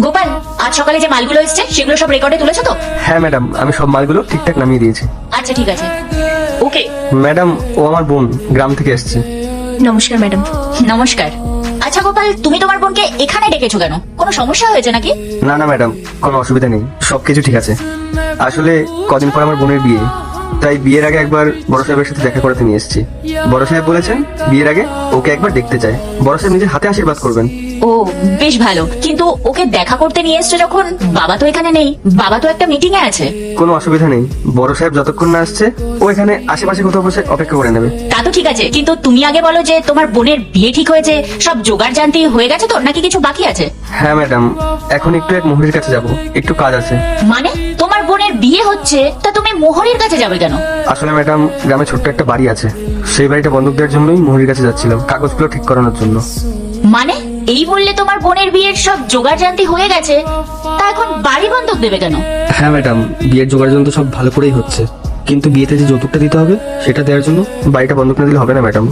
গোপাল, আজ সকালে যে মালগুলো এসেছে সেগুলো সব রেকর্ডে তুলেছো তো? হ্যাঁ ম্যাডাম, আমি সব মালগুলো ঠিকঠাক নামিয়ে দিয়েছি। আচ্ছা ঠিক আছে, ওকে। ম্যাডাম, ও আমার বোন, গ্রাম থেকে এসেছে। নমস্কার ম্যাডাম। নমস্কার। আচ্ছা গোপাল, তুমি তোমার বোনকে এখানে ডেকেছো কেন? কোনো সমস্যা হয়েছে নাকি? না না ম্যাডাম, কোনো অসুবিধা নেই, সবকিছু ঠিক আছে। আসলে কদিন পর আমার বোনের বিয়ে, তাই বিয়ের আগে একবার বড় সাহেবের সাথে দেখা করতে নিয়ে এসেছি। বড় সাহেব বলেছেন বিয়ের আগে ওকে একবার দেখতে চায়। বড় সাহেব নিজের হাতে আশীর্বাদ করবেন। ও বেশ ভালো, কিন্তু ওকে দেখা করতে নিয়ে এসছো যখন, বাবা তো এখানে নেই, বাবা তো একটা মিটিং এ আছে। কোনো অসুবিধা নেই, বড় সাহেব যতক্ষণ না আসছে ও এখানে আশেপাশে কোথাও বসে অপেক্ষা করে নেবে। তা তো ঠিক আছে, কিন্তু তুমি আগে বলো যে তোমার বোনের বিয়ে ঠিক হয়েছে, সব জোগাড় জানতি হয়ে গেছে তো, নাকি কিছু বাকি আছে? হ্যাঁ ম্যাডাম, এখন একটু এক মোহরির কাছে যাব, একটু কাজ আছে। মানে তোমার বোনের বিয়ে হচ্ছে, তা তুমি মোহরের কাছে যাবে কেন? আসলে ম্যাডাম, গ্রামে ছোট্ট একটা বাড়ি আছে, সেই বাড়িটা বন্ধক দেওয়ার জন্যই মোহরির কাছে যাচ্ছিলাম, কাগজগুলো ঠিক করানোর জন্য। মানে এই বললে তোমার বোনের বিয়ের সব জোগাড় জানতি হয়ে গেছে, তা এখন বাড়ি বন্ধক দেবে কেন? হ্যাঁ ম্যাডাম, বিয়ের জোগাড় যন্ত্র সব ভালো করেই হচ্ছে, কিন্তু বিয়েতে যে যৌতুকটা দিতে হবে সেটা দেওয়ার জন্য বাড়িটা বন্ধক না দিলে হবে না ম্যাডাম।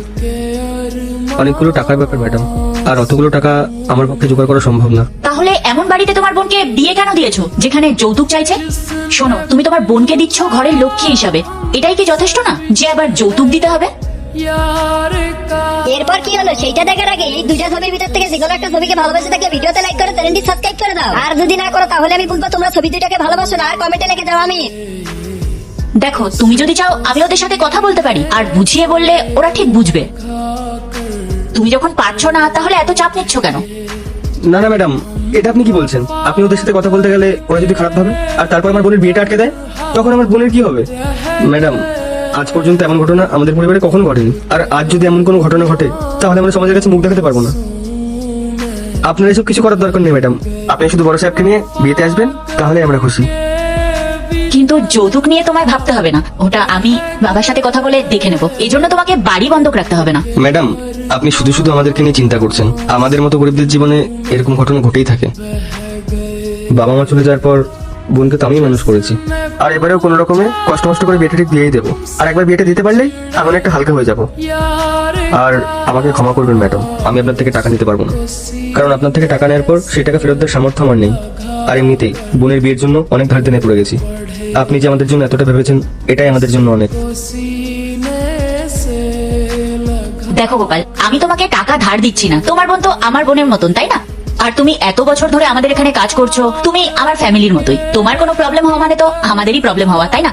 অনেকগুলো টাকার ব্যাপার ম্যাডাম, আর অতগুলো টাকা আমার পক্ষে জোগাড় করা সম্ভব না। তাহলে এমন বাড়িতে তোমার বোনকে বিয়ে কেন দিয়েছো যেখানে যৌতুক চাইছে? শোনো, তুমি তোমার বোনকে দিচ্ছ ঘরের লক্ষ্মী হিসাবে, এটাই কি যথেষ্ট না যে আবার যৌতুক দিতে হবে? এরপর কি হলো সেইটা দেখার আগে এই দুইটা ছবির ভিতর থেকে যে কোনো একটা ছবিকে ভালোবাসে থাকলে ভিডিওতে লাইক করে চ্যানেলটি সাবস্ক্রাইব করে দাও। আর যদি না করো তাহলে আমি বলবো তোমরা ছবি দুইটাকে ভালোবাসো না, আর কমেন্টে লিখে দাও আমি। দেখো, তুমি যদি চাও আমি ওদের সাথে কথা বলতে পারি, আর বুঝিয়ে বললে ওরা ঠিক বুঝবে। তুমি যখন পারছো না তাহলে এত চাপ নিচ্ছ কেন? না না ম্যাডাম, এটা আপনি কি বলছেন? আপনি ওদের সাথে কথা বলতে গেলে ওরা যদি খারাপ ভাবে আর তারপর আমার বোনের বিয়েটা আটকে দেয়, তখন আমার বোনের কি হবে? ম্যাডাম, আজ পর্যন্ত এমন ঘটনা আমাদের পরিবারে কখনো ঘটেনি, আর আজ যদি এমন কোনো ঘটনা ঘটে তাহলে আমরা সমাজের কাছে মুখ দেখাতে পারবো না। আপনার এসব কিছু করার দরকার নেই ম্যাডাম, আপনি শুধু বড় সাহেবকে নিয়ে বিয়েতে আসবেন, তাহলে আমরা খুশি। কিন্তু যৌতুক নিয়ে তোমায় ভাবতে হবে না, ওটা আমি বাবার সাথে কথা বলে দেখে নেবো, এই জন্য তোমাকে বাড়ি বন্ধক রাখতে হবে না। ম্যাডাম, আপনি শুধু শুধু আমাদেরকে নিয়ে চিন্তা করছেন। আমাদের মতো গরিবদের জীবনে এরকম ঘটনা ঘটেই থাকে। বাবা মা চলে যাওয়ার পর বোনকে তো আমি মানুষ করেছি, আর এবারেও কোনো রকমে কষ্ট মষ্ট করে বিয়েটা ঠিক দিয়েই দেবো। আর একবার বিয়েটা দিতে পারলেই আমি একটা হালকা হয়ে যাব। আর আমাকে ক্ষমা করবেন ম্যাডাম, আমি আপনার থেকে টাকা নিতে পারবো না, কারণ আপনার থেকে টাকা নেওয়ার পর সেই টাকা ফেরত দেওয়ার সামর্থ্য আমার নেই। আর এমনিতেই বোনের বিয়ের জন্য অনেক ধার দেনে পড়ে গেছি। আপনি যে আমাদের জন্য এতটা ভেবেছেন, এটাই আমাদের জন্য অনেক। দেখো গোপাল, আমি তোমাকে টাকা ধার দিচ্ছি না, তোমার বোন তো আমার বোনের মতন, তাই না? আর তুমি এত বছর ধরে আমাদের এখানে কাজ করছো, তুমি আমার ফ্যামিলির মতোই, তোমার কোনো প্রবলেম হওয়া মানে তো আমাদেরই প্রবলেম হওয়া, তাই না?